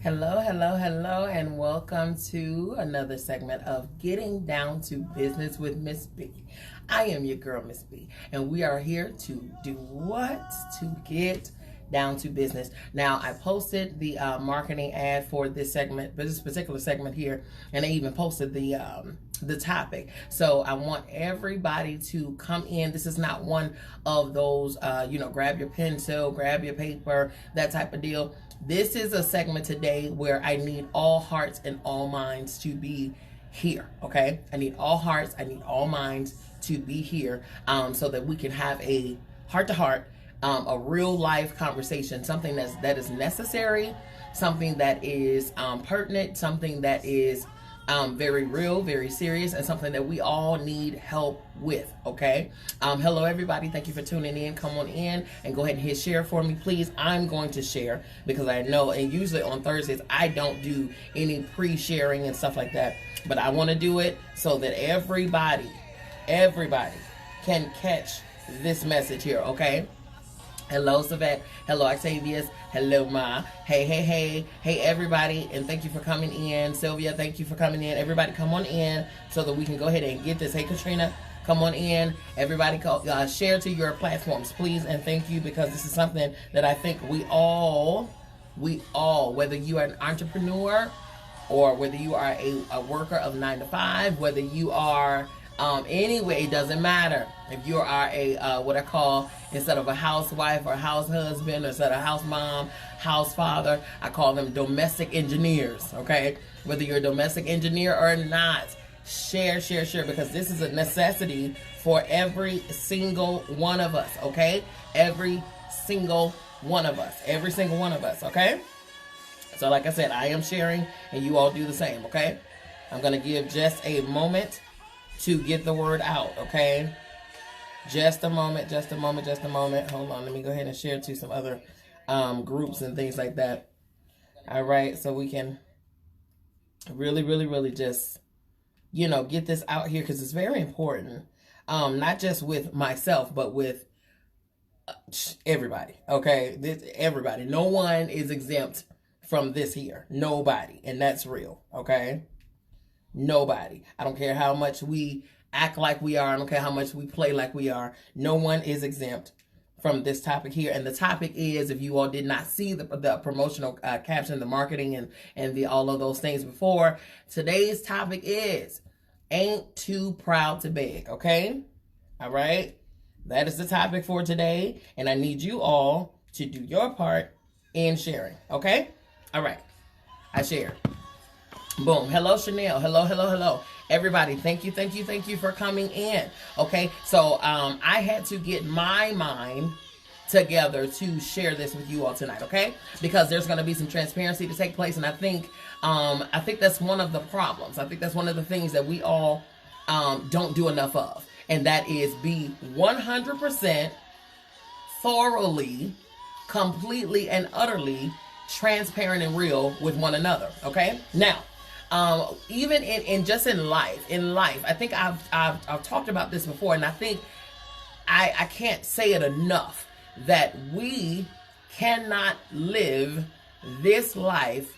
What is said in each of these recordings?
Hello, hello, hello, and welcome to another segment of Getting Down to Business with MzBee. I am your girl, MzBee, and we are here to do what? To get down to business. Now, I posted the marketing ad for this segment, but this particular segment here, and I even posted the topic. So I want everybody to come in. This is not one of those, grab your pencil, grab your paper, that type of deal. This is a segment today where I need all hearts and all minds to be here, okay? I need all hearts, I need all minds to be here so that we can have a heart-to-heart, a real-life conversation, something that is necessary, something that is pertinent, something that is very real, very serious, and something that we all need help with, okay? Hello, everybody. Thank you for tuning in. Come on in and go ahead and hit share for me, please. I'm going to share because I know, and usually on Thursdays, I don't do any pre-sharing and stuff like that, but I want to do it so that everybody can catch this message here, okay? Hello, Savette. Hello, Octavius. Hello, Ma. Hey, everybody, and thank you for coming in. Sylvia, thank you for coming in. Everybody, come on in so that we can go ahead and get this. Hey, Katrina, come on in. Everybody, share to your platforms, please, and thank you, because this is something that I think we all, whether you are an entrepreneur or whether you are a worker of 9 to 5, whether you are anyway, it doesn't matter. If you are a what I call, instead of a housewife or house husband, or instead of house mom, house father, I call them domestic engineers, okay? Whether you're a domestic engineer or not, share, because this is a necessity for every single one of us, okay? Every single one of us, okay? So like I said, I am sharing, and you all do the same, okay? I'm going to give just a moment to get the word out, okay? Just a moment. Hold on, let me go ahead and share to some other groups and things like that. All right, so we can really just, get this out here, because it's very important. Not just with myself, but with everybody, okay? Everybody. No one is exempt from this here. Nobody. And that's real, okay? Nobody. I don't care how much we act like we are. I don't care how much we play like we are. No one is exempt from this topic here. And the topic is, if you all did not see the promotional caption, the marketing, and the all of those things before, today's topic is ain't too proud to beg, okay? All right? That is the topic for today. And I need you all to do your part in sharing, okay? All right. I shared. Boom. Hello, Chanel. Hello. Everybody, thank you for coming in. Okay, so I had to get my mind together to share this with you all tonight, okay? Because there's going to be some transparency to take place, and I think that's one of the problems. I think that's one of the things that we all don't do enough of, and that is be 100% thoroughly, completely, and utterly transparent and real with one another, okay? Now, even in life, I think I've talked about this before, and I think I can't say it enough, that we cannot live this life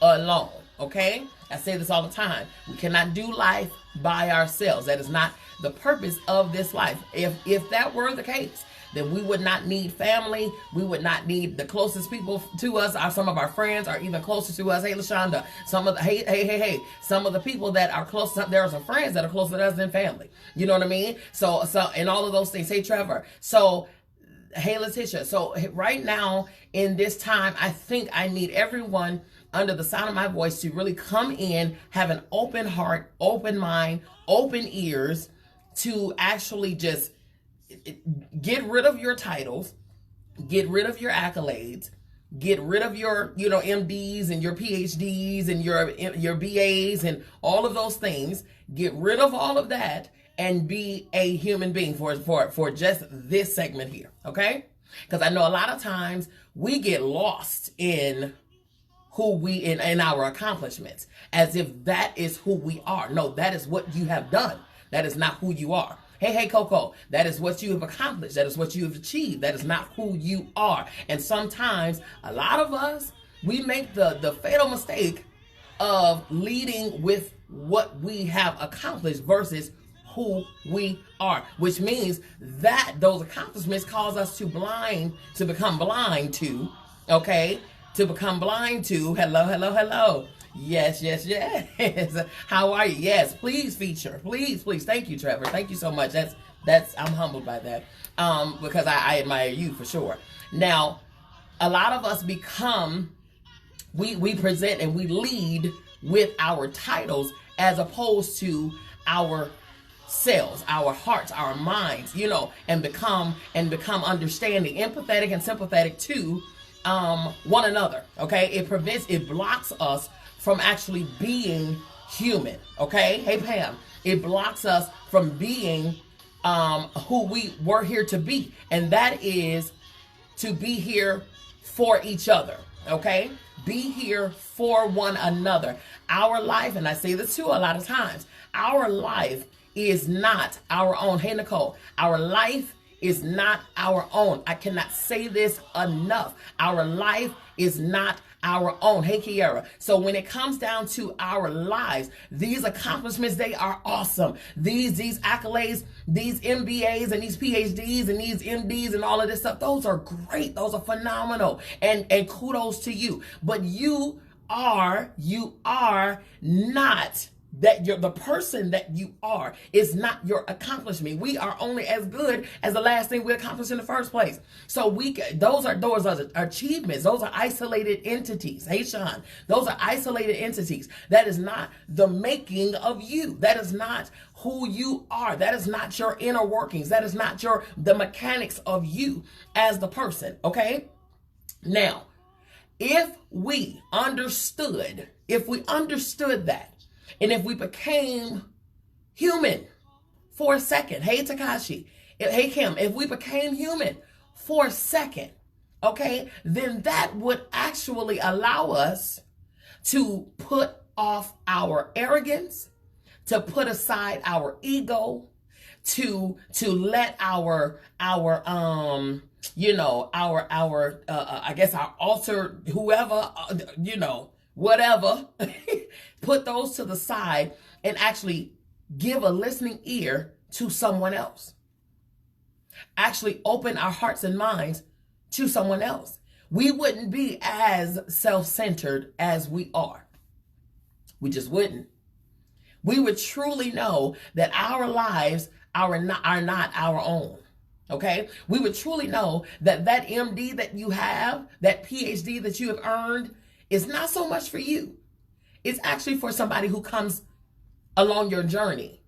alone, okay? I say this all the time. We cannot do life by ourselves. That is not the purpose of this life. If that were the case, then we would not need family. We would not need the closest people to us. Some of our friends are even closer to us. Hey, LaShonda. Some of the people that are close, there are some friends that are closer to us than family. You know what I mean? So, and all of those things. Hey, Trevor. So, hey, Letitia. So right now in this time, I think I need everyone under the sound of my voice to really come in, have an open heart, open mind, open ears, to actually just get rid of your titles, get rid of your accolades, get rid of your, MDs and your PhDs and your BAs and all of those things. Get rid of all of that and be a human being for just this segment here, okay? Because I know a lot of times we get lost in who we in our accomplishments, as if that is who we are. No, that is what you have done. That is not who you are. Hey, Coco, that is what you have accomplished. That is what you have achieved. That is not who you are. And sometimes a lot of us we make the fatal mistake of leading with what we have accomplished versus who we are, which means that those accomplishments cause us to become blind to, okay? To become blind to, hello. Yes. How are you? Yes, please feature. Please. Thank you, Trevor. Thank you so much. I'm humbled by that. Because I admire you for sure. Now, a lot of us we present and we lead with our titles as opposed to our selves, our hearts, our minds, and become understanding, empathetic and sympathetic to one another. Okay, it blocks us from actually being human. Okay, hey Pam, it blocks us from being who we were here to be, and that is to be here for each other. Okay, be here for one another. Our life, and I say this too a lot of times, our life is not our own. Hey Nicole, our life is not our own. I cannot say this enough. Our life is not our own. Hey Kiara. So when it comes down to our lives, these accomplishments, they are awesome. These accolades, these MBAs and these PhDs and these MDs and all of this stuff, those are great. Those are phenomenal. And kudos to you. But you are not that. You're the person that you are is not your accomplishment. We are only as good as the last thing we accomplished in the first place. So those are achievements. Those are isolated entities. Hey Sean, those are isolated entities. That is not the making of you. That is not who you are. That is not your inner workings. That is not the mechanics of you as the person. Okay. Now, if we understood that, and if we became human for a second, hey Takashi, hey Kim, if we became human for a second, okay, then that would actually allow us to put off our arrogance, to put aside our ego, to let our I guess our altar, whoever, whatever, put those to the side and actually give a listening ear to someone else. Actually open our hearts and minds to someone else. We wouldn't be as self-centered as we are. We just wouldn't. We would truly know that our lives are not our own. Okay? We would truly know that MD that you have, that PhD that you have earned, is not so much for you. It's actually for somebody who comes along your journey.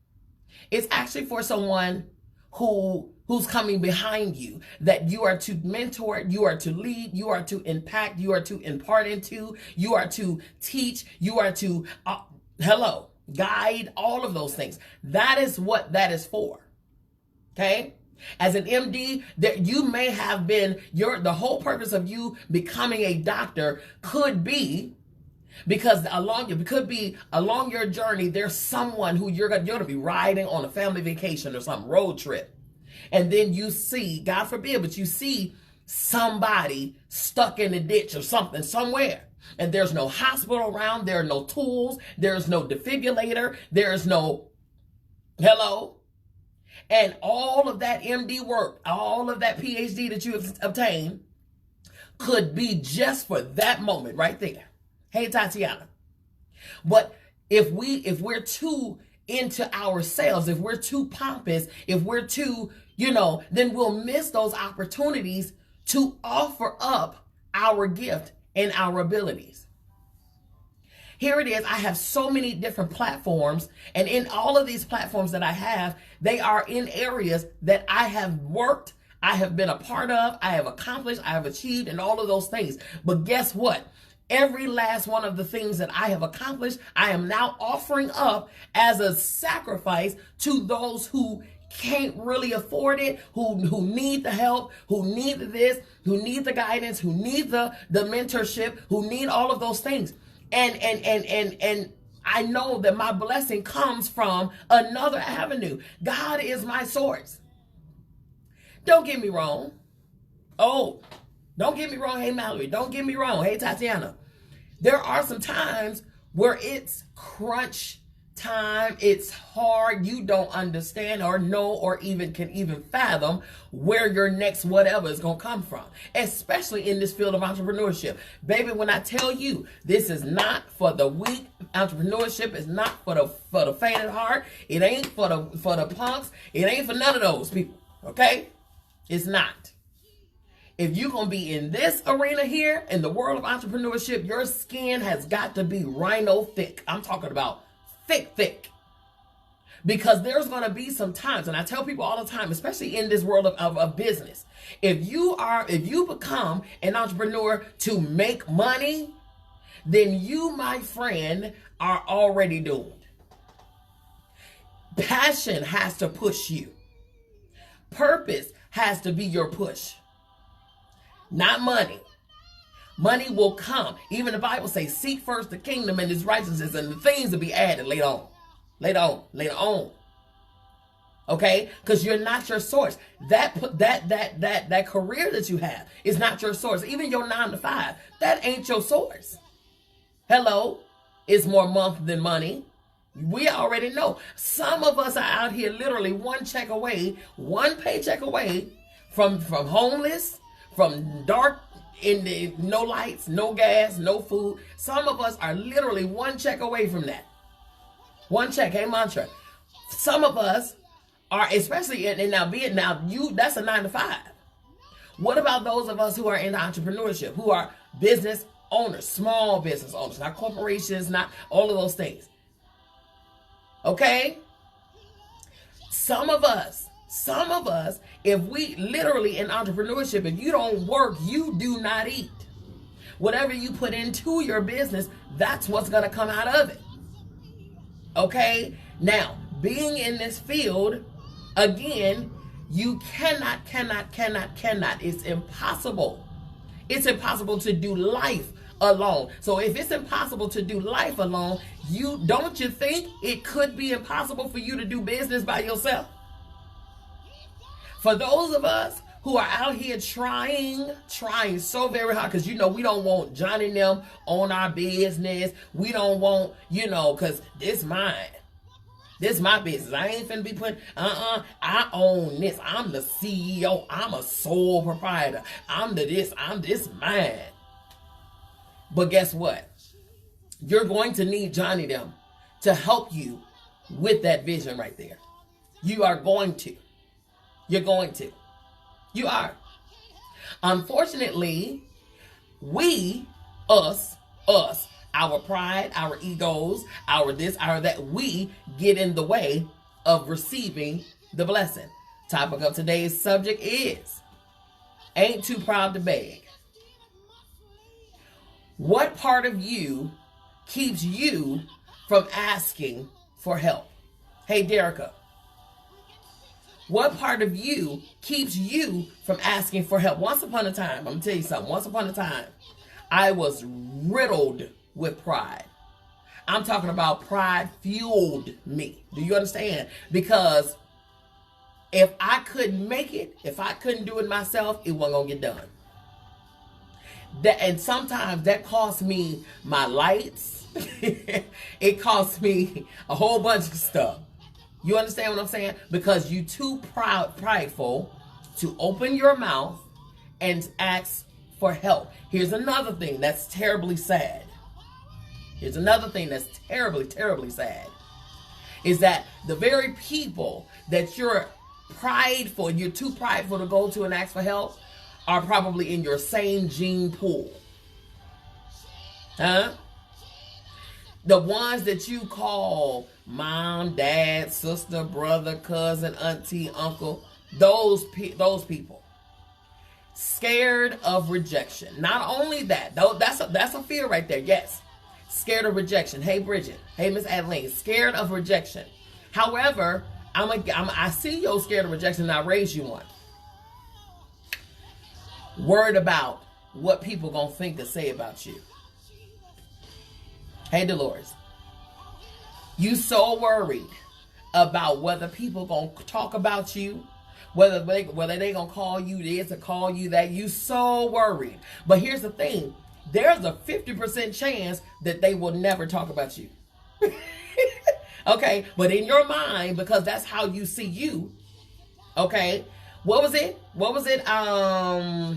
It's actually for someone who's coming behind you, that you are to mentor, you are to lead, you are to impact, you are to impart into, you are to teach, you are to guide, all of those things. That is what that is for. Okay? As an MD, that you may have been the whole purpose of you becoming a doctor could be because along your journey, there's someone who you're going to be riding on a family vacation or some road trip. And then you see, God forbid, but you see somebody stuck in a ditch or something somewhere. And there's no hospital around, there are no tools, there's no defibrillator, there's no And all of that MD work, all of that PhD that you have obtained could be just for that moment right there. Hey, Tatiana. But if we're too into ourselves, if we're too pompous, if we're too, then we'll miss those opportunities to offer up our gift and our abilities. Here it is. I have so many different platforms, and in all of these platforms that I have, they are in areas that I have worked, I have been a part of, I have accomplished, I have achieved, and all of those things. But guess what? Every last one of the things that I have accomplished, I am now offering up as a sacrifice to those who can't really afford it, who need the help, who need this, who need the guidance, who need the mentorship, who need all of those things. And I know that my blessing comes from another avenue. God is my source. Don't get me wrong. Oh, don't get me wrong. Hey, Mallory. Don't get me wrong. Hey, Tatiana. There are some times where it's crunch time, it's hard, you don't understand or know or can even fathom where your next whatever is going to come from, especially in this field of entrepreneurship. Baby, when I tell you this is not for the weak, entrepreneurship is not for the faint at heart. It ain't for the punks. It ain't for none of those people. Okay? It's not. If you're going to be in this arena here, in the world of entrepreneurship, your skin has got to be rhino thick. I'm talking about thick. Because there's going to be some times, and I tell people all the time, especially in this world of business, if you become an entrepreneur to make money, then you, my friend, are already doomed. Passion has to push you. Purpose has to be your push. Not money. Money will come. Even the Bible says, seek first the kingdom and its righteousness, and the things will be added later on. Okay? Because you're not your source. That career that you have is not your source. Even your 9 to 5, that ain't your source. Hello? It's more month than money. We already know. Some of us are out here literally one paycheck away from homeless, from dark, no lights, no gas, no food. Some of us are literally one check away from that. One check, hey mantra. Some of us are, especially that's a 9 to 5. What about those of us who are in entrepreneurship, who are business owners, small business owners, not corporations, not all of those things? Okay? Some of us, if we literally in entrepreneurship, if you don't work, you do not eat. Whatever you put into your business, that's what's going to come out of it. Okay? Now, being in this field, again, you cannot. It's impossible. It's impossible to do life alone. So if it's impossible to do life alone, don't you think it could be impossible for you to do business by yourself? For those of us who are out here trying so very hard, because we don't want Johnny and them on our business. We don't want, because this mine. This my business. I ain't finna be putting, I own this. I'm the CEO. I'm a sole proprietor. I'm this mine. But guess what? You're going to need Johnny them to help you with that vision right there. You are going to. You're going to. You are. Unfortunately, us, our pride, our egos, our this, our that, we get in the way of receiving the blessing. Topic of today's subject is, ain't too proud to beg. What part of you keeps you from asking for help? Hey, Derica. What part of you keeps you from asking for help? Once upon a time, I'm going to tell you something. Once upon a time, I was riddled with pride. I'm talking about pride fueled me. Do you understand? Because if I couldn't make it, if I couldn't do it myself, it wasn't going to get done. And sometimes that cost me my lights. It cost me a whole bunch of stuff. You understand what I'm saying? Because you too prideful to open your mouth and ask for help. Here's another thing that's terribly sad. Here's another thing that's terribly, terribly sad. Is that the very people that you're too prideful to go to and ask for help, are probably in your same gene pool. Huh? The ones that you call mom, dad, sister, brother, cousin, auntie, uncle, those people. Scared of rejection. Not only that, though, that's a fear right there. Yes. Scared of rejection. Hey, Bridget. Hey, Miss Adeline. Scared of rejection. However, I see you scared of rejection and I raise you one. Worried about what people gonna think or say about you. Hey, Dolores. You so worried about whether people gonna talk about you, whether they gonna call you this or call you that. You so worried. But here's the thing. there's a 50% chance that they will never talk about you. Okay, but in your mind, because that's how you see you, okay, what was it? I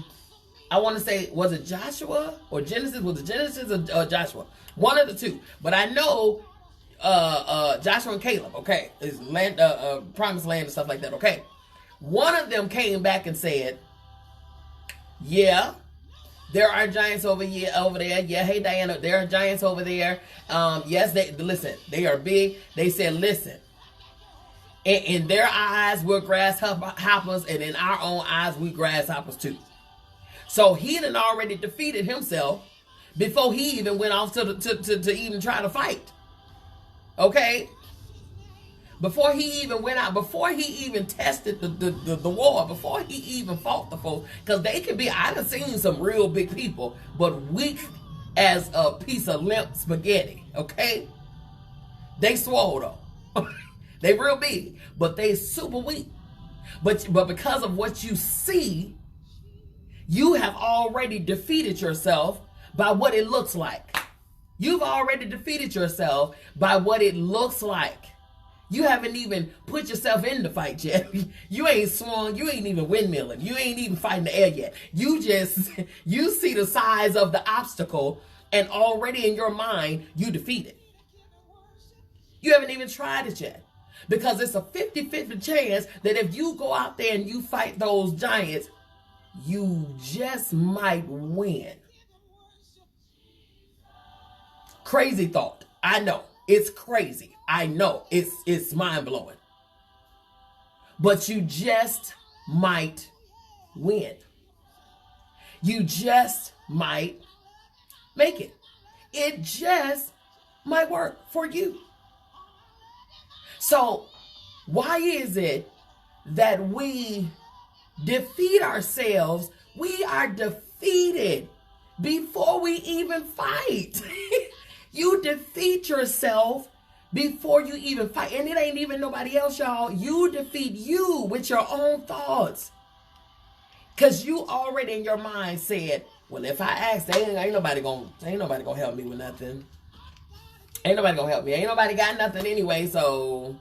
want to say, was it Joshua or Genesis? Was it Genesis or Joshua? One of the two. But I know Joshua and Caleb, okay, is land, promised land and stuff like that, okay. One of them came back and said, yeah, there are giants over there. Yeah, hey Diana, there are giants over there. Yes, they are big. They said, listen, in their eyes we're grasshoppers, and in our own eyes we grasshoppers too. So he done already defeated himself before he even went off to even try to fight. Okay? Before he even went out, before he even tested the war, before he even fought the foes. Because they can be, I done seen some real big people, but weak as a piece of limp spaghetti. Okay? They swole though. They real big, but they super weak. But because of what you see, you have already defeated yourself by what it looks like. You've already defeated yourself by what it looks like. You haven't even put yourself in the fight yet. You ain't swung. You ain't even windmilling. You ain't even fighting the air yet. You see the size of the obstacle, and already in your mind, you defeat it. You haven't even tried it yet. Because it's a 50-50 chance that if you go out there and you fight those giants, you just might win. Crazy thought. I know. It's crazy. I know. It's mind-blowing. But you just might win. You just might make it. It just might work for you. So, why is it that we defeat ourselves? We are defeated before we even fight. You defeat yourself before you even fight. And it ain't even nobody else, y'all. You defeat you with your own thoughts. Because you already in your mind said, well, if I ask, ain't nobody gonna help me with nothing. Ain't nobody gonna help me. Ain't nobody got nothing anyway, so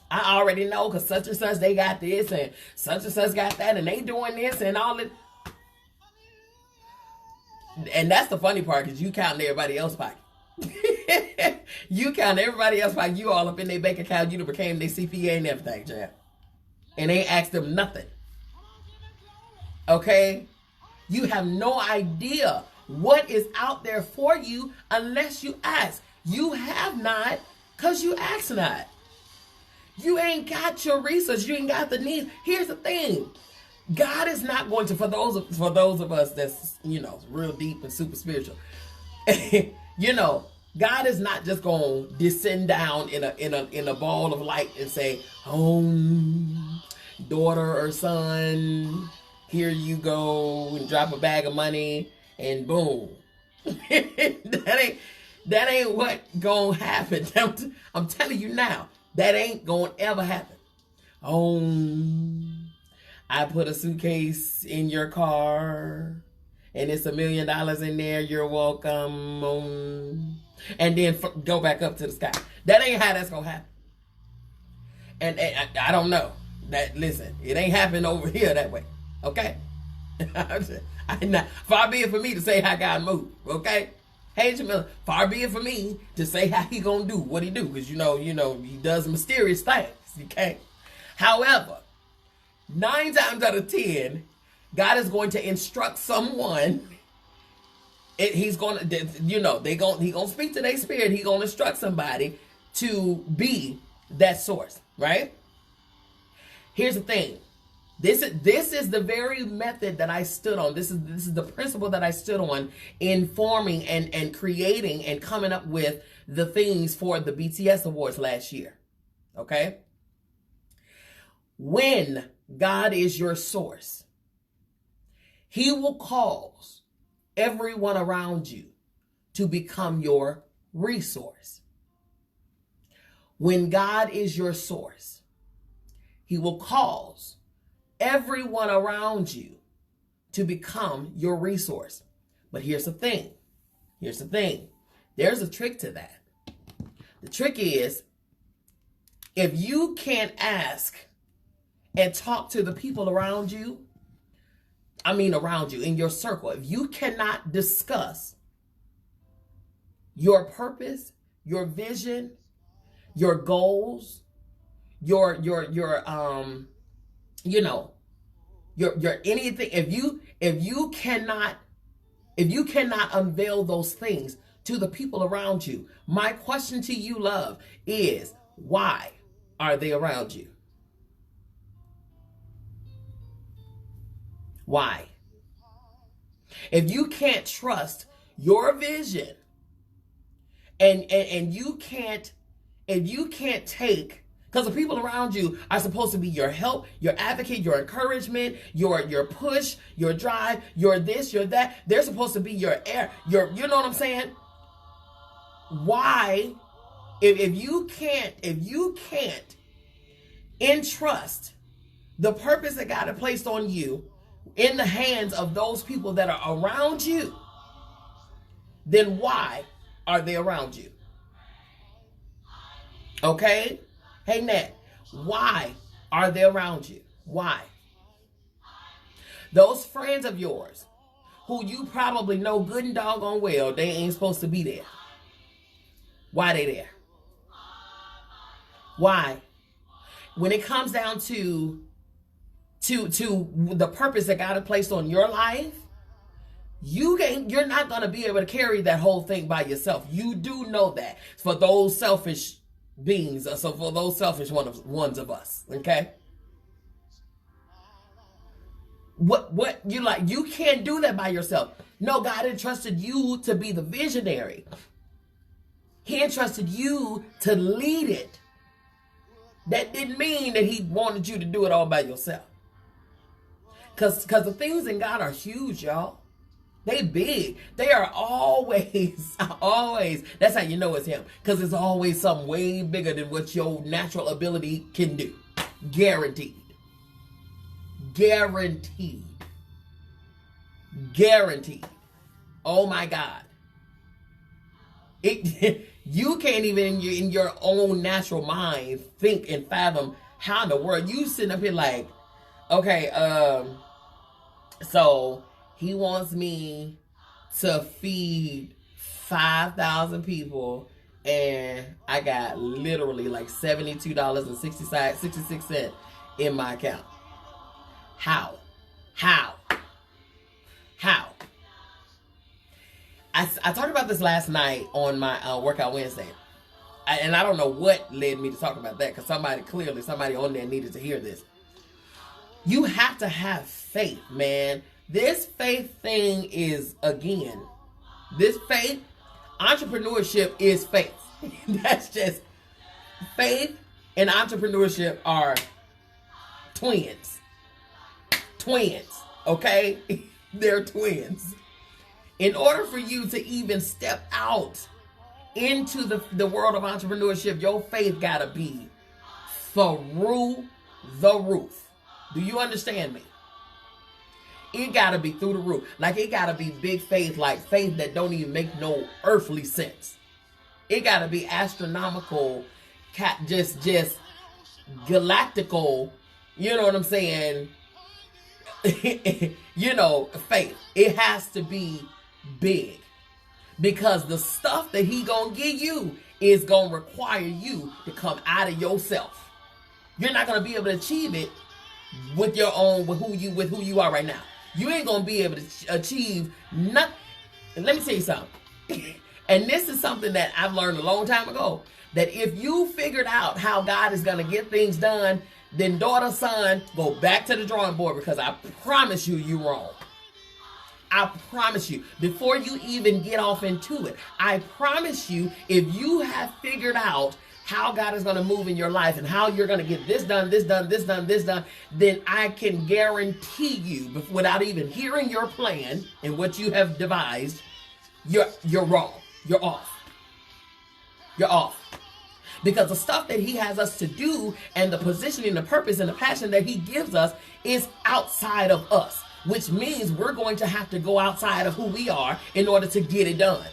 I already know, because such and such, they got this, and such got that, and they doing this, and all it. And that's the funny part, because you counting everybody else's pocket. You count everybody else's pocket. You all up in their bank account. You became their CPA and everything, champ. And they asked them nothing. Okay? You have no idea what is out there for you unless you ask. You have not, because you ask not. You ain't got your research. You ain't got the needs. Here's the thing. God is not going to, for those of us that's, real deep and super spiritual, God is not just going to descend down in a ball of light and say, daughter or son, here you go, and drop a bag of money and boom. That ain't what gonna happen. I'm telling you now, that ain't gonna ever happen. I put a suitcase in your car and it's $1 million in there. You're welcome. And then go back up to the sky. That ain't how that's gonna happen. And I don't know. Listen, it ain't happening over here that way. Okay? Far be it for me to say how God moved. Okay? Hey, Jamila, far be it for me to say how he gonna do what he do. Because he does mysterious things. Okay? However, 9 times out of 10, God is going to instruct someone. He's gonna, he gonna speak to their spirit. He gonna instruct somebody to be that source, right? Here's the thing. This is the very method that I stood on. This is the principle that I stood on in forming and creating and coming up with the things for the BTS Awards last year. Okay? When God is your source, he will cause everyone around you to become your resource. When God is your source, he will cause everyone around you to become your resource. But here's the thing. Here's the thing. There's a trick to that. The trick is, if you can't ask and talk to the people around you, around you, in your circle, if you cannot discuss your purpose, your vision, your goals, your anything, if you cannot unveil those things to the people around you, my question to you, love, is why are they around you? Why? If you can't trust your vision and you can't take, because the people around you are supposed to be your help, your advocate, your encouragement, your push, your drive, your this, your that. They're supposed to be your air, you know what I'm saying? Why, if you can't entrust the purpose that God had placed on you in the hands of those people that are around you, then why are they around you? Okay? Hey, Nat, why are they around you? Why? Those friends of yours who you probably know good and doggone well, they ain't supposed to be there. Why they there? Why? When it comes down to the purpose that God has placed on your life, you're not going to be able to carry that whole thing by yourself. You do know that. For those selfish beings, so for those selfish ones of us, okay? What you like, you can't do that by yourself. No, God entrusted you to be the visionary. He entrusted you to lead it. That didn't mean that he wanted you to do it all by yourself. Because the things in God are huge, y'all. They big. They are always, that's how you know it's him. Because it's always something way bigger than what your natural ability can do. Guaranteed. Guaranteed. Guaranteed. Oh my God. You can't even in your own natural mind think and fathom how in the world you sitting up here like, okay, so he wants me to feed 5,000 people and I got literally like $72.66 in my account. How? I talked about this last night on my Workout Wednesday. And I don't know what led me to talk about that, because somebody on there needed to hear this. You have to have faith, man. This faith thing is, again, this faith, entrepreneurship is faith. That's just, faith and entrepreneurship are twins. Twins, okay? They're twins. In order for you to even step out into the world of entrepreneurship, your faith gotta be through the roof. Do you understand me? It gotta be through the roof. Like, it gotta be big faith, like faith that don't even make no earthly sense. It gotta be astronomical, just galactical, you know what I'm saying? You know, faith. It has to be big. Because the stuff that he gonna give you is gonna require you to come out of yourself. You're not gonna be able to achieve it with your own, with who you are right now. You ain't gonna be able to achieve nothing. Let me tell you something. And this is something that I've learned a long time ago. That if you figured out how God is gonna get things done, then daughter, son, go back to the drawing board, because I promise you're wrong. I promise you, before you even get off into it, I promise you, if you have figured out how God is going to move in your life and how you're going to get this done, then I can guarantee you, without even hearing your plan and what you have devised, you're wrong. You're off. You're off. Because the stuff that he has us to do and the positioning, the purpose, and the passion that he gives us is outside of us. which means we're going to have to go outside of who we are in order to get it done.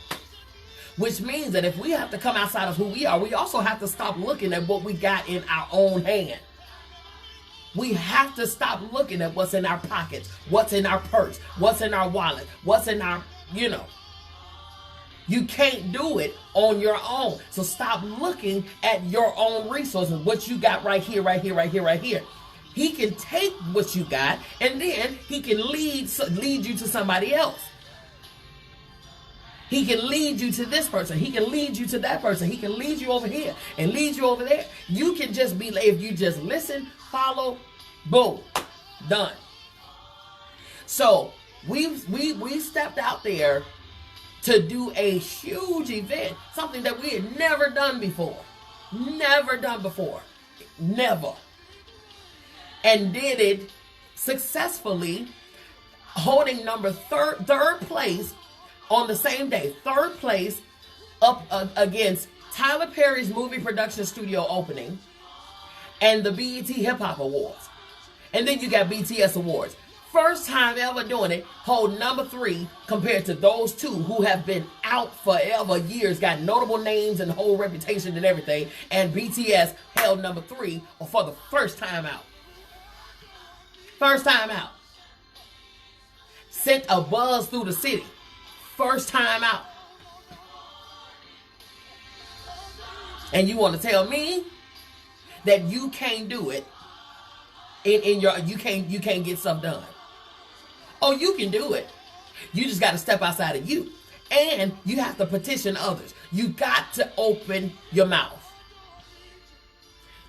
Which means that if we have to come outside of who we are, we also have to stop looking at what we got in our own hand. We have to stop looking at what's in our pockets, what's in our purse, what's in our wallet, what's in our, You can't do it on your own. So stop looking at your own resources, what you got right here, right here, right here, right here. He can take what you got and then he can lead you to somebody else. He can lead you to this person. He can lead you to that person. He can lead you over here and lead you over there. You can just be, if you just listen, follow, boom, done. So we stepped out there to do a huge event, something that we had never done before. Never done before. Never. And did it successfully, holding third place on the same day. Third place up against Tyler Perry's movie production studio opening and the BET Hip Hop Awards. And then you got BTS Awards. First time ever doing it, hold number 3 compared to those two who have been out forever, years, got notable names and whole reputation and everything. And BTS held number 3 for the first time out. First time out. Sent a buzz through the city. First time out. And you want to tell me that you can't do it you can't get stuff done. Oh, you can do it. You just got to step outside of you. And you have to petition others. You got to open your mouth.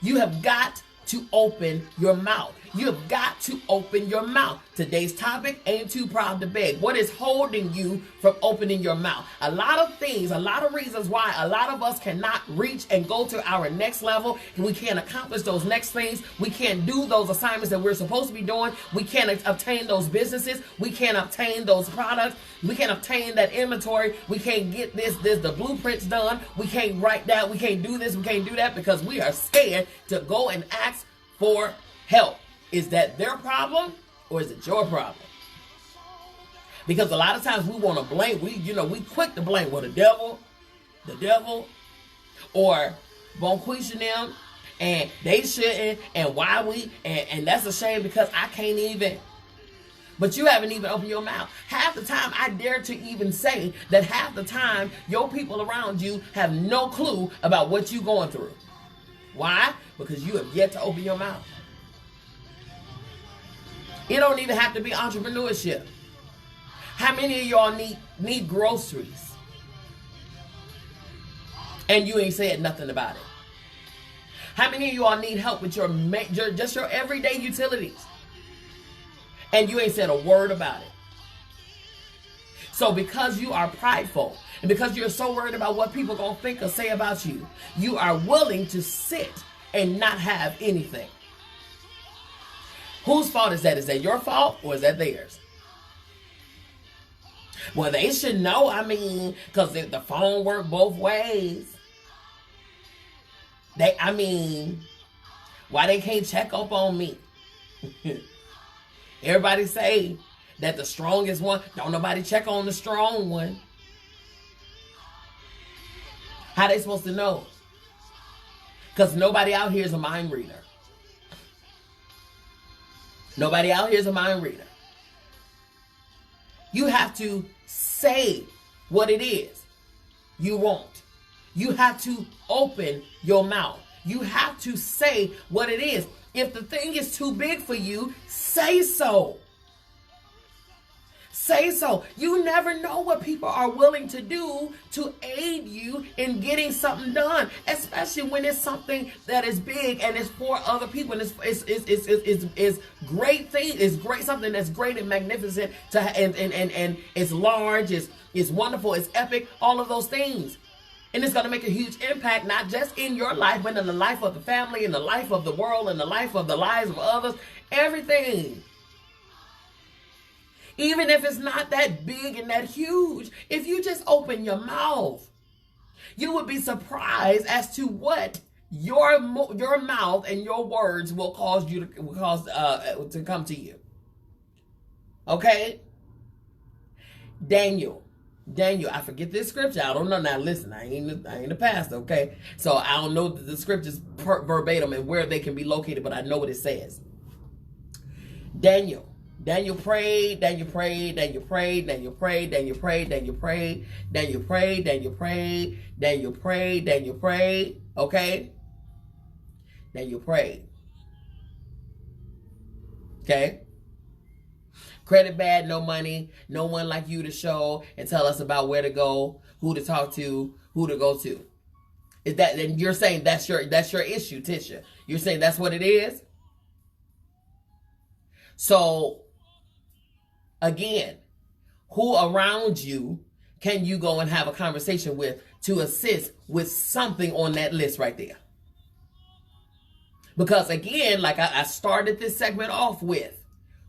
You have got to open your mouth. You have got to open your mouth. Today's topic, ain't too proud to beg. What is holding you from opening your mouth? A lot of things, a lot of reasons why a lot of us cannot reach and go to our next level. We can't accomplish those next things. We can't do those assignments that we're supposed to be doing. We can't obtain those businesses. We can't obtain those products. We can't obtain that inventory. We can't get the blueprints done. We can't write that. We can't do this. We can't do that because we are scared to go and ask for help. Is that their problem or is it your problem? Because a lot of times we want to blame, we quick to blame, the devil, or Bonquisha and them, and they shouldn't, and why we, and that's a shame because I can't even. But you haven't even opened your mouth. Half the time, I dare to even say that half the time, your people around you have no clue about what you're going through. Why? Because you have yet to open your mouth. It don't even have to be entrepreneurship. How many of y'all need groceries? And you ain't said nothing about it. How many of y'all need help with your everyday utilities? And you ain't said a word about it. So because you are prideful, and because you're so worried about what people gonna think or say about you, you are willing to sit and not have anything. Whose fault is that? Is that your fault or is that theirs? Well, they should know, because the phone worked both ways. Why they can't check up on me? Everybody say that the strongest one, don't nobody check on the strong one. How they supposed to know? Because nobody out here is a mind reader. Nobody out here is a mind reader. You have to say what it is you want. You have to open your mouth. You have to say what it is. If the thing is too big for you, say so. Say so. You never know what people are willing to do to aid you in getting something done, especially when it's something that is big and it's for other people. And it's great thing. It's great, something that's great and magnificent and it's large. It's wonderful. It's epic. All of those things. And it's going to make a huge impact, not just in your life, but in the life of the family, in the life of the world, in the life of the lives of others. Everything. Even if it's not that big and that huge, if you just open your mouth, you would be surprised as to what your mouth and your words will cause to come to you. Okay? Daniel, I forget this scripture. I don't know. Now listen, I ain't a pastor, okay? So I don't know the scriptures verbatim and where they can be located, but I know what it says. Daniel prayed, Daniel prayed, Daniel prayed, Daniel prayed, Daniel prayed, Daniel prayed, Daniel prayed, Daniel prayed, Daniel prayed, Daniel prayed, okay? Daniel prayed. Okay? Credit bad, no money, no one like you to show and tell us about where to go, who to talk to, who to go to. Is that, and you're saying that's your issue, Tisha. You're saying that's what it is? So, again, who around you can you go and have a conversation with to assist with something on that list right there? Because again, like I started this segment off with,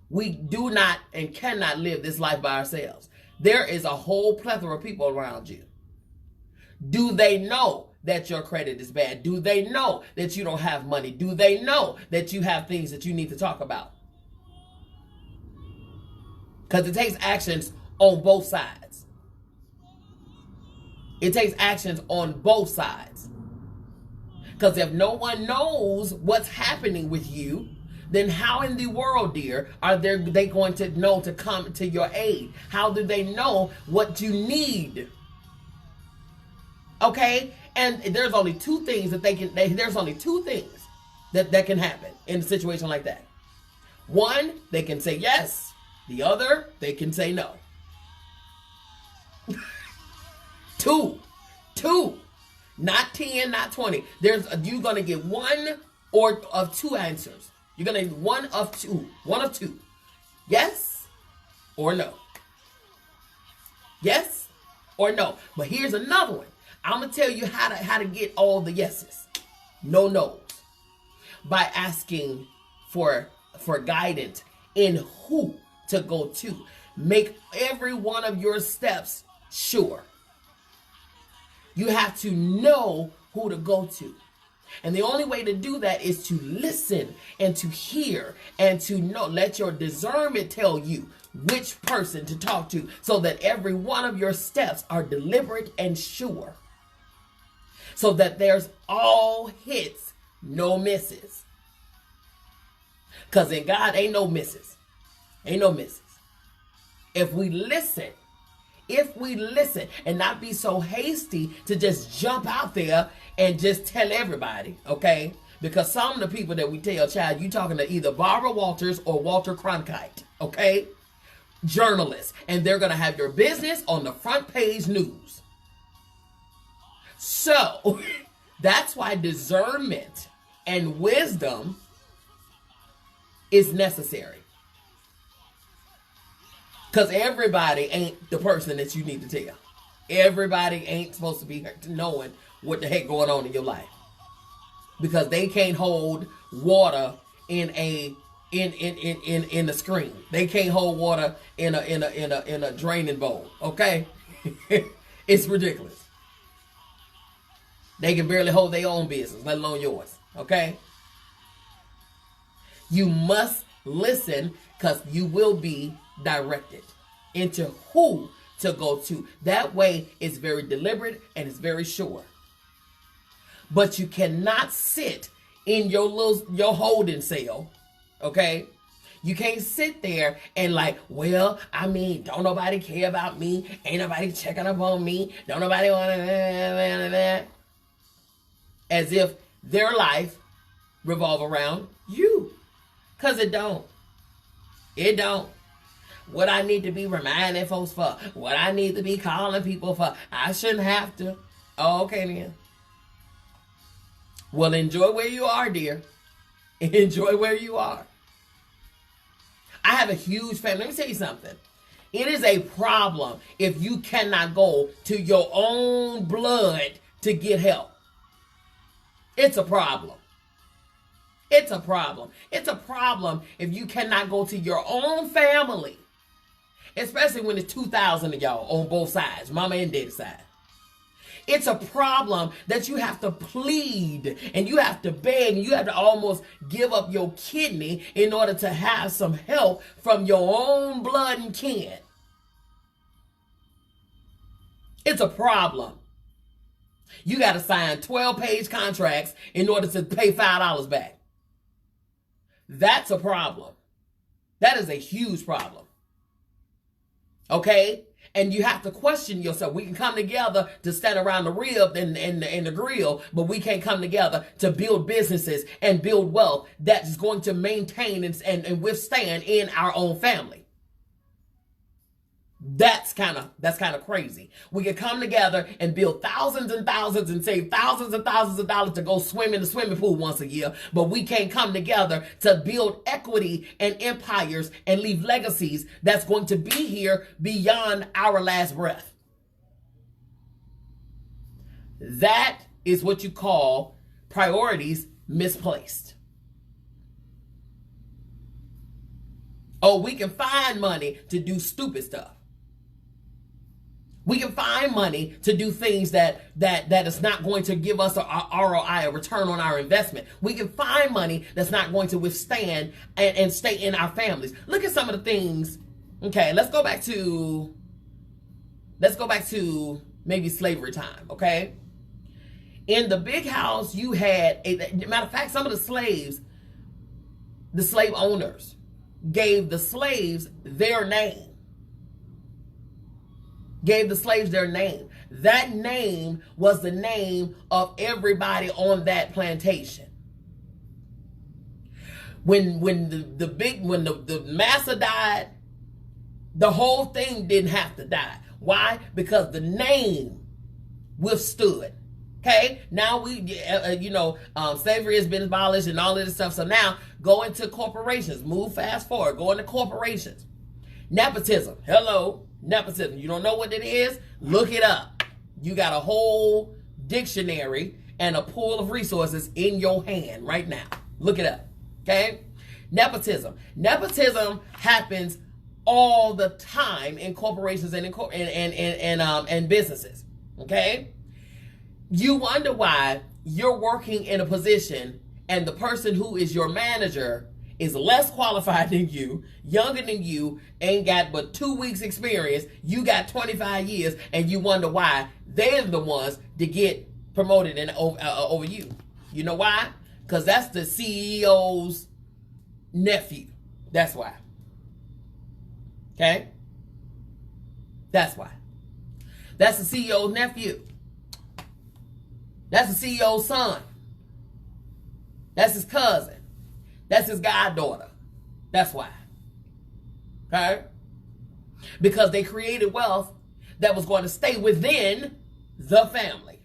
we do not and cannot live this life by ourselves. There is a whole plethora of people around you. Do they know that your credit is bad? Do they know that you don't have money? Do they know that you have things that you need to talk about? Because it takes actions on both sides. It takes actions on both sides. Because if no one knows what's happening with you, then how in the world, dear, are they going to know to come to your aid? How do they know what you need? Okay? And there's only two things that there's only two things that can happen in a situation like that. One, they can say yes. The other, they can say no. Two. Not 10, not 20. You're going to get one or of two answers. You're going to get one of two. One of two. Yes or no. Yes or no. But here's another one. I'm going to tell you how to get all the yeses. No no's. By asking for guidance in who to go to. Make every one of your steps sure. You have to know who to go to. And the only way to do that is to listen and to hear and to know. Let your discernment tell you which person to talk to so that every one of your steps are deliberate and sure. So that there's all hits, no misses. Because in God, ain't no misses. Ain't no misses. If we listen and not be so hasty to just jump out there and just tell everybody, okay? Because some of the people that we tell, child, you talking to either Barbara Walters or Walter Cronkite, okay? Journalists. And they're going to have your business on the front page news. So, that's why discernment and wisdom is necessary. Because everybody ain't the person that you need to tell. Everybody ain't supposed to be knowing what the heck going on in your life. Because they can't hold water in a screen. They can't hold water in a draining bowl. Okay? It's ridiculous. They can barely hold their own business, let alone yours. Okay? You must listen because you will be directed into who to go to. That way, it's very deliberate and it's very sure. But you cannot sit in your holding cell, okay? You can't sit there and like, well, I mean, don't nobody care about me. Ain't nobody checking up on me. Don't nobody want to, as if their life revolve around you. Because it don't. It don't. What I need to be reminding folks for. What I need to be calling people for. I shouldn't have to. Oh, okay then. Well, enjoy where you are, dear. Enjoy where you are. I have a huge family. Let me tell you something. It is a problem if you cannot go to your own blood to get help. It's a problem. It's a problem. It's a problem if you cannot go to your own family. Especially when it's 2,000 of y'all on both sides, mama and daddy side. It's a problem that you have to plead and you have to beg and you have to almost give up your kidney in order to have some help from your own blood and kin. It's a problem. You got to sign 12-page contracts in order to pay $5 back. That's a problem. That is a huge problem. Okay? And you have to question yourself. We can come together to stand around the rib and the grill, but we can't come together to build businesses and build wealth that is going to maintain and withstand in our own family. That's kind of crazy. We can come together and build thousands and thousands and save thousands and thousands of dollars to go swim in the swimming pool once a year, but we can't come together to build equity and empires and leave legacies that's going to be here beyond our last breath. That is what you call priorities misplaced. Oh, we can find money to do stupid stuff. We can find money to do things that is not going to give us a ROI, a return on our investment. We can find money that's not going to withstand and stay in our families. Look at some of the things. Okay, let's go back to maybe slavery time, okay? In the big house, you had, matter of fact, some of the slaves, the slave owners, gave the slaves their name. Gave the slaves their name. That name was the name of everybody on that plantation. When the master died, the whole thing didn't have to die. Why? Because the name withstood. Okay, now slavery has been abolished and all of this stuff. So now go into corporations. Move fast forward. Go into corporations. Nepotism. Hello. Nepotism. You don't know what it is? Look it up. You got a whole dictionary and a pool of resources in your hand right now. Look it up. Okay? Nepotism. Nepotism happens all the time in corporations and businesses. Okay? You wonder why you're working in a position and the person who is your manager is less qualified than you, younger than you, ain't got but 2 weeks experience, you got 25 years, and you wonder why they're the ones to get promoted over you. You know why? Because that's the CEO's nephew. That's why. Okay? That's why. That's the CEO's nephew. That's the CEO's son. That's his cousin. That's his goddaughter. That's why. Okay? Because they created wealth that was going to stay within the family.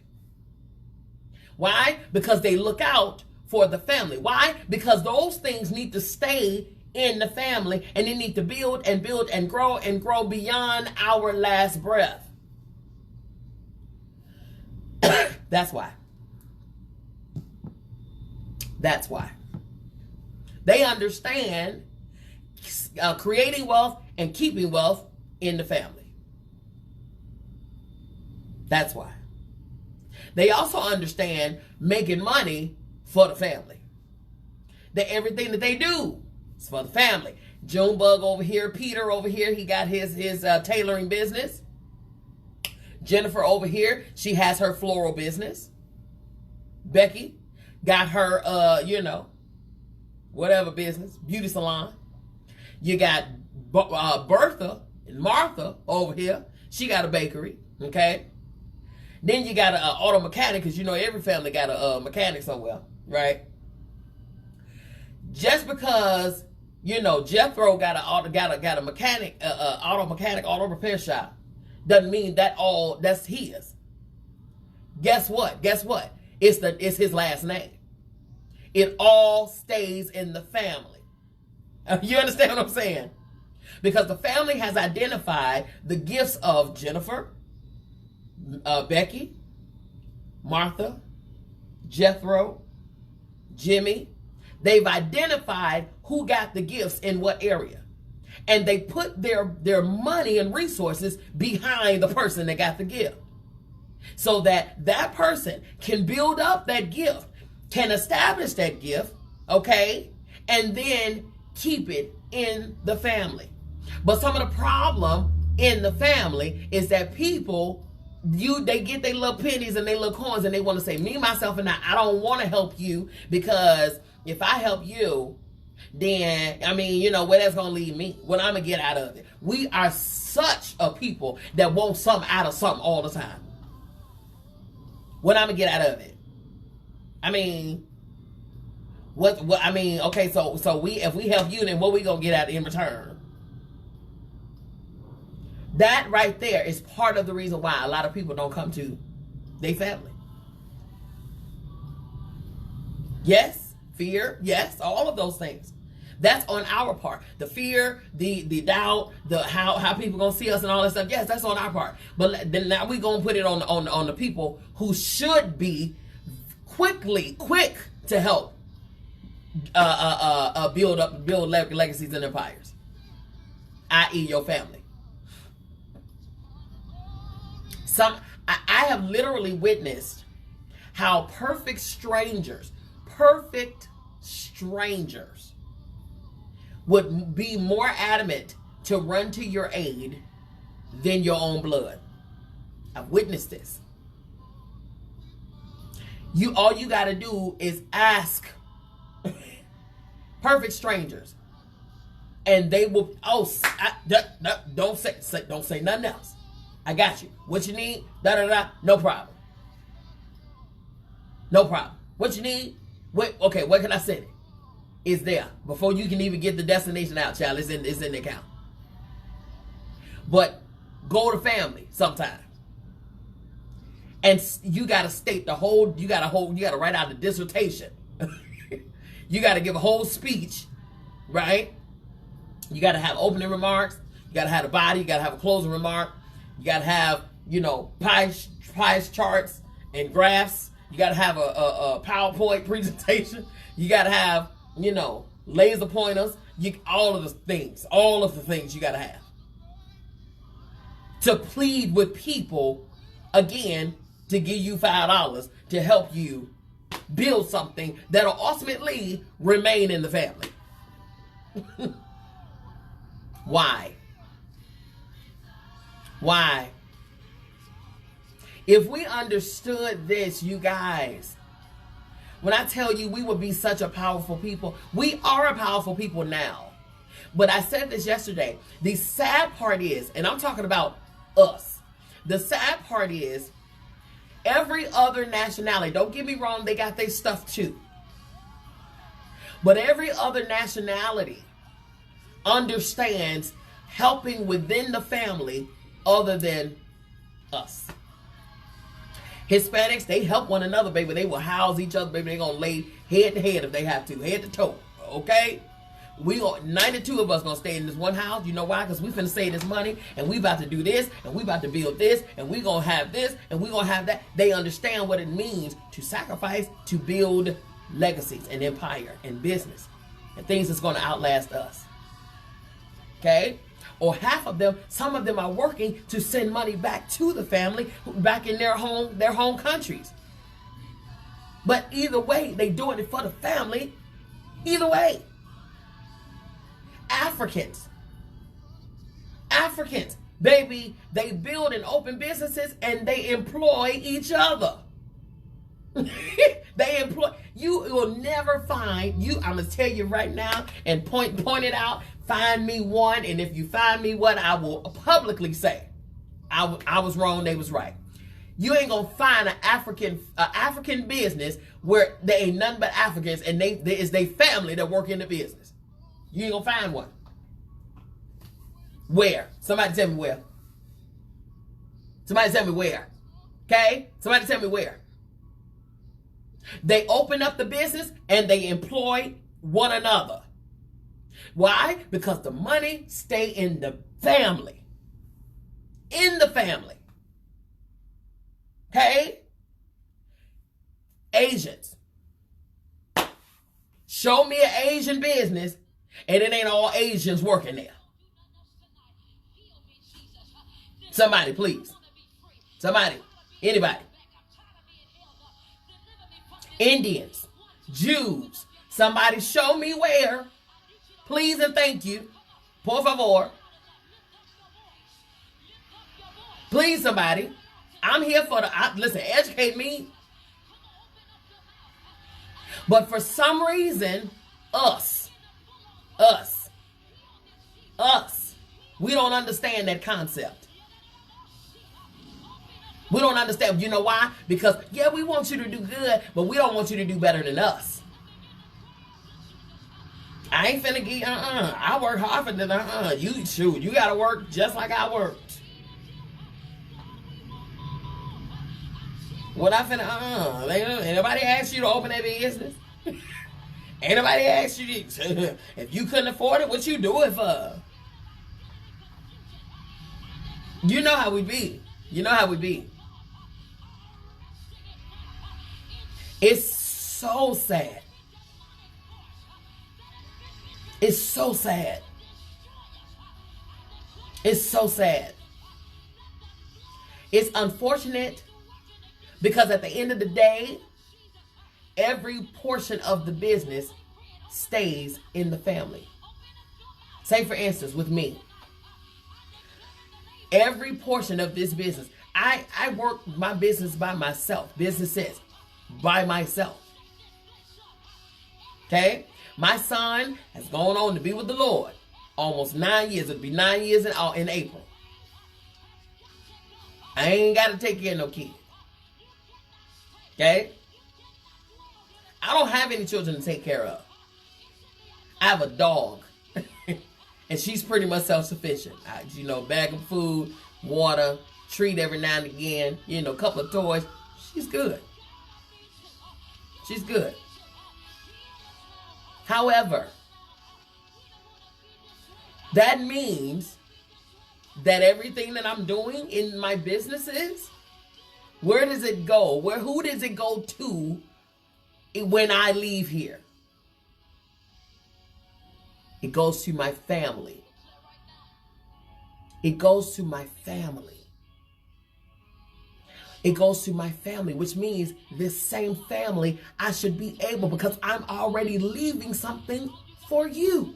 Why? Because they look out for the family. Why? Because those things need to stay in the family and they need to build and build and grow beyond our last breath. That's why. That's why. They understand creating wealth and keeping wealth in the family. That's why. They also understand making money for the family. That everything that they do is for the family. Junebug over here, Peter over here, he got his tailoring business. Jennifer over here, she has her floral business. Becky got her, whatever business, beauty salon. You got Bertha and Martha over here. She got a bakery, okay? Then you got an auto mechanic, because every family got a mechanic somewhere, right? Just because Jethro got a mechanic, auto repair shop, doesn't mean that's his. Guess what? It's his last name. It all stays in the family. You understand what I'm saying? Because the family has identified the gifts of Jennifer, Becky, Martha, Jethro, Jimmy. They've identified who got the gifts in what area. And they put their money and resources behind the person that got the gift. so that that person can build up that gift, can establish that gift, okay, and then keep it in the family. But some of the problem in the family is that people, they get their little pennies and their little coins and they want to say, me, myself, and I don't want to help you, because if I help you, then, I mean, you know, where that's going to leave me, what I'm going to get out of it. We are such a people that want something out of something all the time. What I'm going to get out of it. I mean, okay, so if we help you, then what we going to get out in return? That right there is part of the reason why a lot of people don't come to their family. Yes, fear, yes, all of those things. That's on our part. The fear, the doubt, the how people gonna see us and all that stuff. Yes, that's on our part. But then now we gonna put it on the people who should be quick to help build legacies and empires, i.e. your family. I have literally witnessed how perfect strangers would be more adamant to run to your aid than your own blood. I've witnessed this. All you got to do is ask perfect strangers, and they will. Don't say nothing else. I got you. What you need? No problem. No problem. What you need? Wait. Okay. Where can I send it? It's there before you can even get the destination out, child. It's in the account. But go to family sometimes, and you got to state the whole. You got to write out the dissertation. You got to give a whole speech, right? You got to have opening remarks. You got to have a body. You got to have a closing remark. You got to have, pie charts and graphs. You got to have a PowerPoint presentation. You got to have, laser pointers. All of the things you got to have. To plead with people, again, to give you $5 to help you build something that'll ultimately remain in the family. Why? Why? If we understood this, you guys, when I tell you we would be such a powerful people, we are a powerful people now. But I said this yesterday. The sad part is, and I'm talking about us, the sad part is every other nationality, don't get me wrong, they got their stuff too. But every other nationality understands helping within the family other than us. Hispanics, they help one another, baby. They will house each other, baby. They're going to lay head to head if they have to, head to toe, okay? 92 of us going to stay in this one house. You know why? Because we finna save this money, and we about to do this, and we about to build this, and we going to have this, and we going to have that. They understand what it means to sacrifice, to build legacies and empire and business and things that's going to outlast us. Okay? Or half of them, some of them are working to send money back to the family, back in their home countries. But either way, they doing it for the family. Either way. Africans, baby, they build and open businesses and they employ each other. You will never find, I'm going to tell you right now and point it out, find me one, and if you find me one, I will publicly say, I was wrong, they was right. You ain't going to find an African business where there ain't nothing but Africans and it's their family that work in the business. You ain't going to find one. Where? Somebody tell me where. Somebody tell me where. Okay? Somebody tell me where. They open up the business and they employ one another. Why? Because the money stay in the family. In the family. Okay? Asians. Show me an Asian business and it ain't all Asians working there. Somebody, please. Somebody. Anybody? Indians, Jews. Somebody show me where. Please and thank you. Por favor. Please, somebody. I'm here for listen, educate me. But for some reason, us, we don't understand that concept. We don't understand. You know why? Because, yeah, we want you to do good, but we don't want you to do better than us. I ain't finna get, I work harder than, you gotta work just like I worked. What I finna, ain't nobody asked you to open that business. Ain't nobody asked you to, if you couldn't afford it, what you do it for? You know how we be. You know how we be. It's so sad. It's so sad. It's so sad. It's unfortunate because at the end of the day, every portion of the business stays in the family. Say, for instance, with me, every portion of this business, I work my business by myself. Businesses by myself. Okay? My son has gone on to be with the Lord almost 9 years. It'll be 9 years in April. I ain't got to take care of no kid. Okay? I don't have any children to take care of. I have a dog. And she's pretty much self-sufficient. Bag of food, water, treat every now and again, a couple of toys. She's good. She's good. However, that means that everything that I'm doing in my businesses, where does it go? Who does it go to when I leave here? It goes to my family. It goes to my family. It goes to my family, which means this same family, I should be able, because I'm already leaving something for you.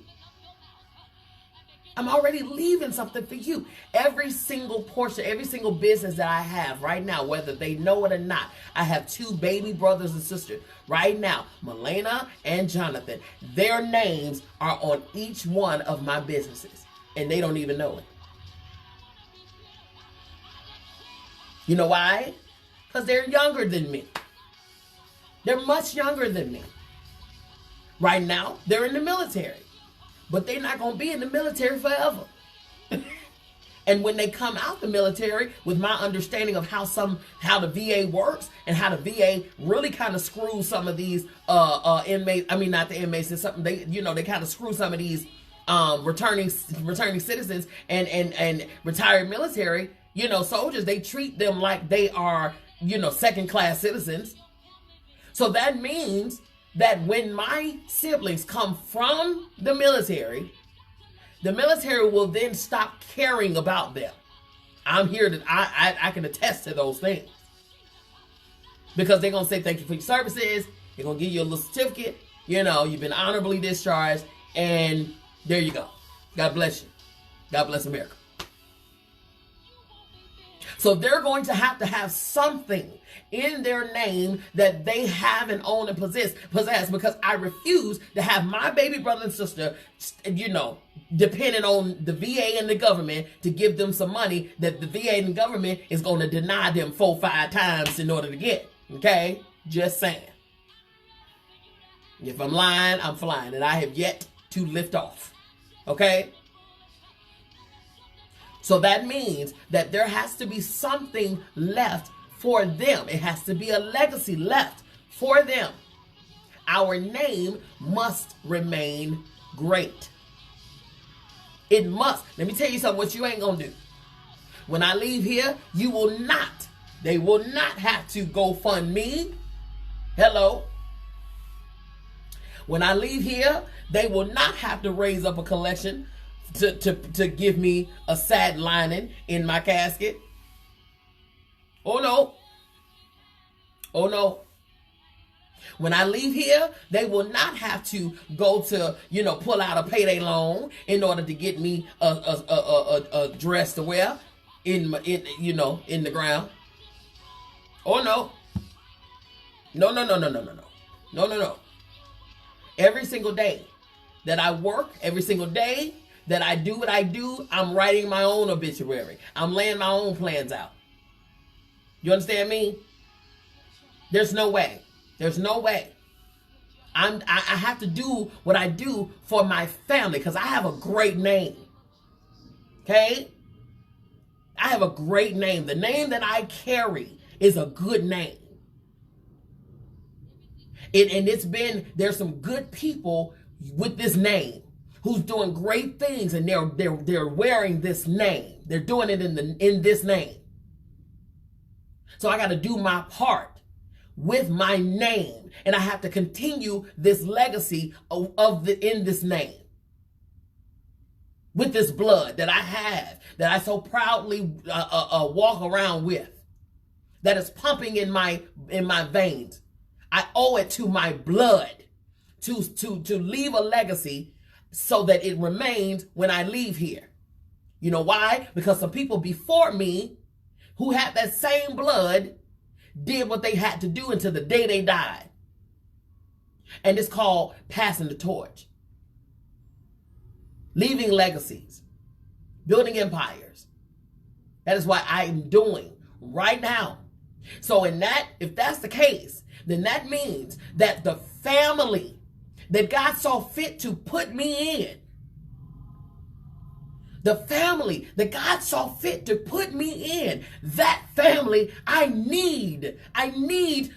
I'm already leaving something for you. Every single portion, every single business that I have right now, whether they know it or not, I have 2 baby brothers and sisters right now, Melena and Jonathan. Their names are on each one of my businesses, and they don't even know it. You know why? Because they're younger than me. They're much younger than me. Right now, they're in the military. But they're not going to be in the military forever. And when they come out the military, with my understanding of how the VA works and how the VA really kind of screws some of these inmates, I mean not the inmates, it's something they kind of screw some of these returning citizens and retired military, soldiers. They treat them like they are, second-class citizens. So that means that when my siblings come from the military will then stop caring about them. I'm here to, I can attest to those things. Because they're going to say thank you for your services. They're going to give you a little certificate. You've been honorably discharged. And there you go. God bless you. God bless America. So they're going to have something in their name that they have and own and possess, because I refuse to have my baby brother and sister, depending on the VA and the government to give them some money that the VA and the government is going to deny them 4-5 times in order to get. Okay? Just saying. If I'm lying, I'm flying, and I have yet to lift off. Okay? So that means that there has to be something left for them. It has to be a legacy left for them. Our name must remain great. It must. Let me tell you something, what you ain't going to do. When I leave here, they will not have to go fund me. Hello. When I leave here, they will not have to raise up a collection to give me a sad lining in my casket. Oh no, Oh no. When I leave here, they will not have to go to, pull out a payday loan in order to get me a dress to wear in the ground. Oh no. No, no, no, no, no, no, no. No, no, no. Every single day that I work, every single day that I do what I do, I'm writing my own obituary. I'm laying my own plans out. You understand me? There's no way. There's no way. I have to do what I do for my family because I have a great name. Okay? I have a great name. The name that I carry is a good name. And there's some good people with this name who's doing great things, and they're wearing this name. They're doing it in this name. So I got to do my part with my name, and I have to continue this legacy in this name, with this blood that I have, that I so proudly walk around with, that is pumping in my veins. I owe it to my blood to leave a legacy so that it remains when I leave here. You know why? Because some people before me who had that same blood did what they had to do until the day they died. And it's called passing the torch. Leaving legacies. Building empires. That is what I'm doing right now. So if that's the case, then that means that the family that God saw fit to put me in, the family that God saw fit to put me in, that family, I need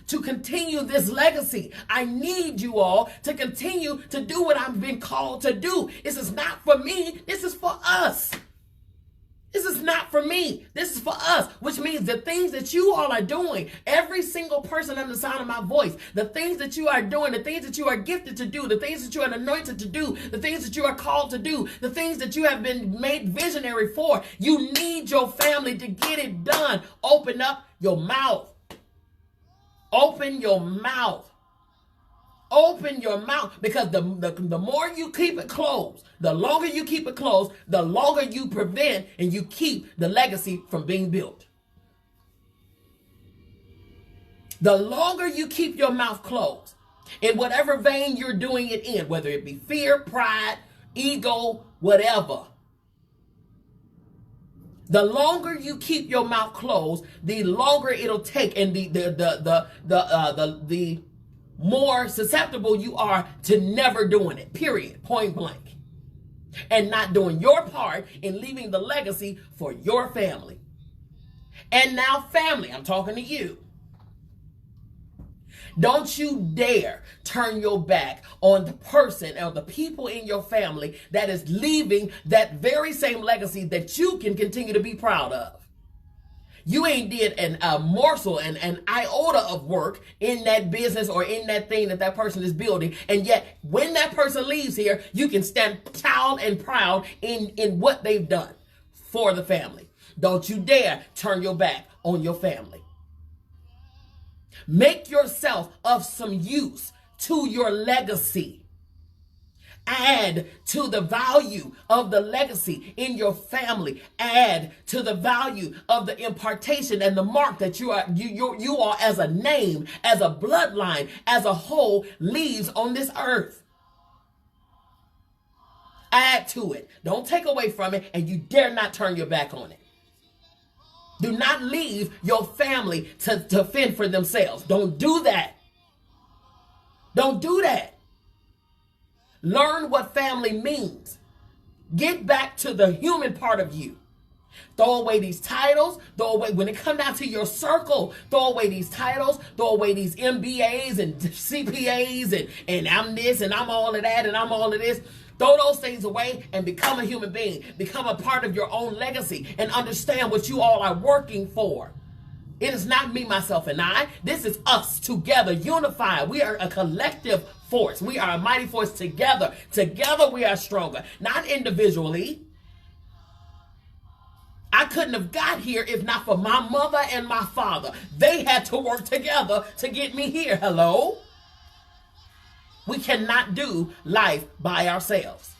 to continue this legacy. I need you all to continue to do what I've been called to do. This is not for me. This is for us. This is not for me. This is for us, which means the things that you all are doing, every single person on the sound of my voice, the things that you are doing, the things that you are gifted to do, the things that you are anointed to do, the things that you are called to do, the things that you have been made visionary for, you need your family to get it done. Open up your mouth. Open your mouth. Open your mouth, because the more you keep it closed, the longer you keep it closed, the longer you prevent and you keep the legacy from being built. The longer you keep your mouth closed, in whatever vein you're doing it in, whether it be fear, pride, ego, whatever, the longer you keep your mouth closed, the longer it'll take, and the more susceptible you are to never doing it, period, point blank, and not doing your part in leaving the legacy for your family. And now, family, I'm talking to you. Don't you dare turn your back on the person or the people in your family that is leaving that very same legacy that you can continue to be proud of. You ain't did a morsel and an iota of work in that business or in that thing that person is building. And yet, when that person leaves here, you can stand tall and proud in what they've done for the family. Don't you dare turn your back on your family. Make yourself of some use to your legacy. Add to the value of the legacy in your family. Add to the value of the impartation and the mark that you are as a name, as a bloodline, as a whole leaves on this earth. Add to it. Don't take away from it, and you dare not turn your back on it. Do not leave your family to fend for themselves. Don't do that. Don't do that. Learn what family means. Get back to the human part of you. Throw away these titles. Throw away, when it comes down to your circle, throw away these titles. Throw away these MBAs and CPAs and I'm this and I'm all of that and I'm all of this. Throw those things away and become a human being. Become a part of your own legacy and understand what you all are working for. It is not me, myself, and I. This is us together, unified. We are a collective force. We are a mighty force together. Together we are stronger, not individually. I couldn't have got here if not for my mother and my father. They had to work together to get me here. Hello? We cannot do life by ourselves.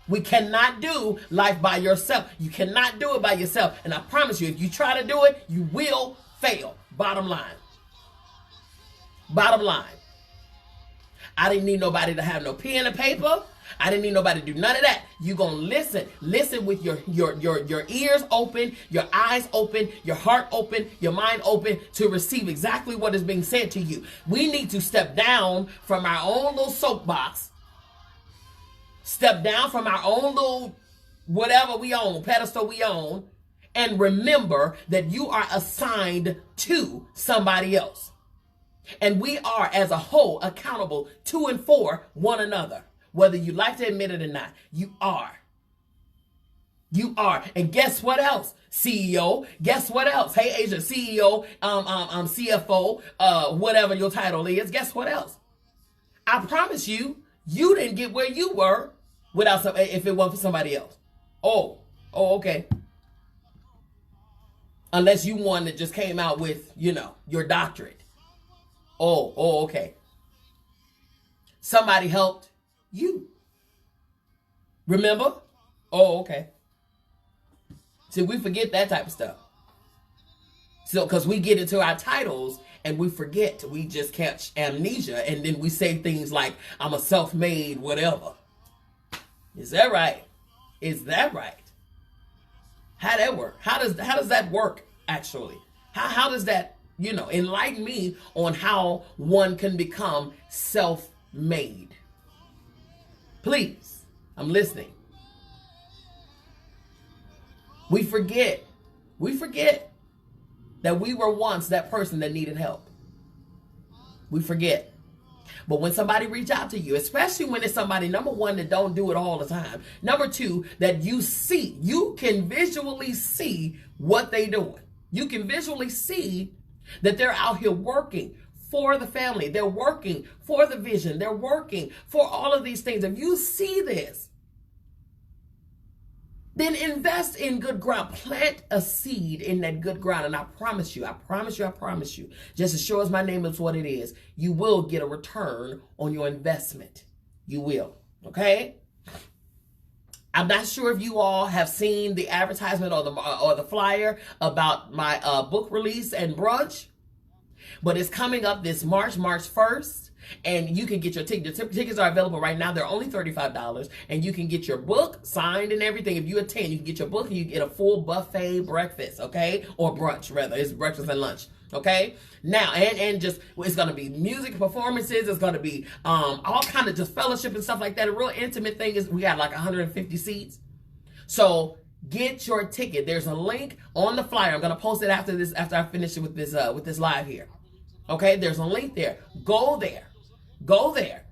We cannot do life by yourself. You cannot do it by yourself. And I promise you, if you try to do it, you will fail. Bottom line. Bottom line. I didn't need nobody to have no pen and paper. I didn't need nobody to do none of that. You gonna listen. Listen with your ears open, your eyes open, your heart open, your mind open to receive exactly what is being said to you. We need to step down from our own little soapbox. Step down from our own little whatever we own, pedestal we own, and remember that you are assigned to somebody else. And we are, as a whole, accountable to and for one another. Whether you like to admit it or not, you are. You are. And guess what else? CEO. Guess what else? Hey, Asia, CEO, CFO, whatever your title is. Guess what else? I promise you, you didn't get where you were without if it wasn't for somebody else. Oh, okay. Unless you one that just came out with, your doctorate. Oh, okay. Somebody helped you. Remember? Oh, okay. See, we forget that type of stuff. So, because we get into our titles and we forget, we just catch amnesia, and then we say things like, I'm a self-made whatever. Is that right? Is that right? How that work? How does that work actually? How does that, enlighten me on how one can become self-made? Please, I'm listening. We forget that we were once that person that needed help. We forget. But when somebody reach out to you, especially when it's somebody, number one, that don't do it all the time. Number two, that you can visually see what they doing. You can visually see that they're out here working for the family. They're working for the vision. They're working for all of these things. If you see this, then invest in good ground. Plant a seed in that good ground. And I promise you, just as sure as my name is what it is, you will get a return on your investment. You will. Okay? I'm not sure if you all have seen the advertisement or the flyer about my book release and brunch, but it's coming up this March 1st. And you can get your tickets. The tickets are available right now. They're only $35. And you can get your book signed and everything. If you attend, you can get your book and you get a full buffet breakfast, okay? Or brunch, rather. It's breakfast and lunch, okay? Now, and just, it's going to be music performances. It's going to be all kind of just fellowship and stuff like that. A real intimate thing is we got like 150 seats. So get your ticket. There's a link on the flyer. I'm going to post it after I finish it with this live here. Okay? There's a link there. Go there. Go there.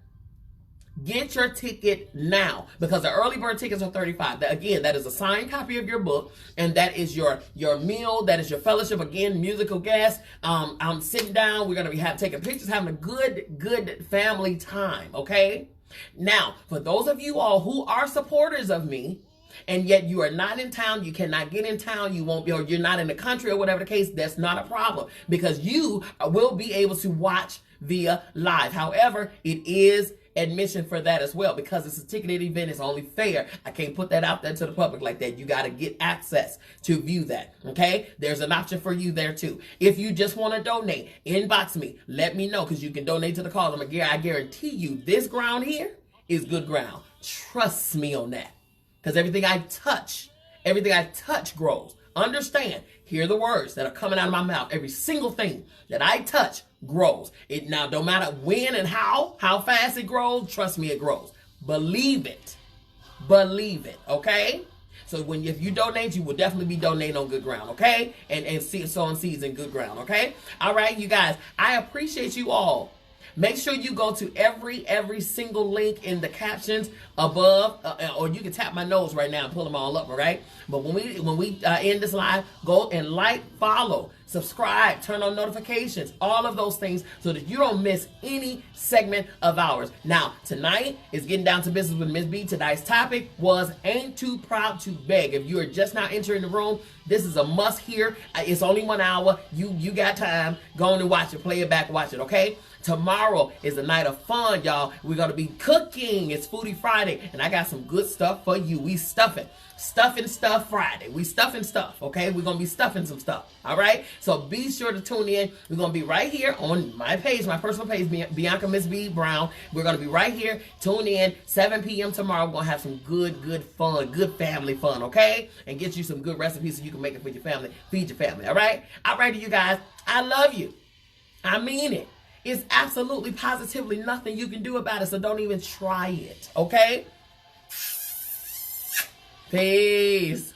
Get your ticket now, because the early bird tickets are $35. Again, that is a signed copy of your book, and that is your meal. That is your fellowship. Again, musical guests. I'm sitting down. We're gonna be taking pictures, having a good family time. Okay. Now, for those of you all who are supporters of me, and yet you are not in town, you cannot get in town, you won't be, or you're not in the country, or whatever the case, that's not a problem, because you will be able to watch via live. However, it is admission for that as well, because it's a ticketed event. It's only fair. I can't put that out there to the public like that. You got to get access to view that. Okay, there's an option for you there too. If you just want to donate, inbox me, let me know, because you can donate to the cause. I guarantee you this ground here is good ground. Trust me on that, because everything I touch grows. Understand, hear the words that are coming out of my mouth. Every single thing that I touch grows. It now, don't matter when and how fast it grows, trust me, it grows. Believe it. Okay? So if you donate, you will definitely be donating on good ground, okay? And sowing seeds in good ground, okay? All right, you guys, I appreciate you all. Make sure you go to every single link in the captions above, or you can tap my nose right now and pull them all up, all right? But when we end this live, go and follow, subscribe, turn on notifications, all of those things so that you don't miss any segment of ours. Now, tonight is Getting Down to Business with MzBee. Tonight's topic was Ain't Too Proud to Beg. If you are just now entering the room, this is a must hear. It's only 1 hour. You got time. Go on and watch it. Play it back, watch it, okay? Tomorrow is a night of fun, y'all. We're going to be cooking. It's Foodie Friday, and I got some good stuff for you. We stuffing. Stuffing stuff Friday. We stuffing stuff, okay? We're going to be stuffing some stuff, all right? So be sure to tune in. We're going to be right here on my page, my personal page, Bianca MzBee Brown. We're going to be right here. Tune in, 7 p.m. tomorrow. We're going to have some good fun, good family fun, okay? And get you some good recipes so you can make it for your family, feed your family, all right? All right, you guys, I love you. I mean it. It's absolutely, positively nothing you can do about it, so don't even try it, okay? Peace.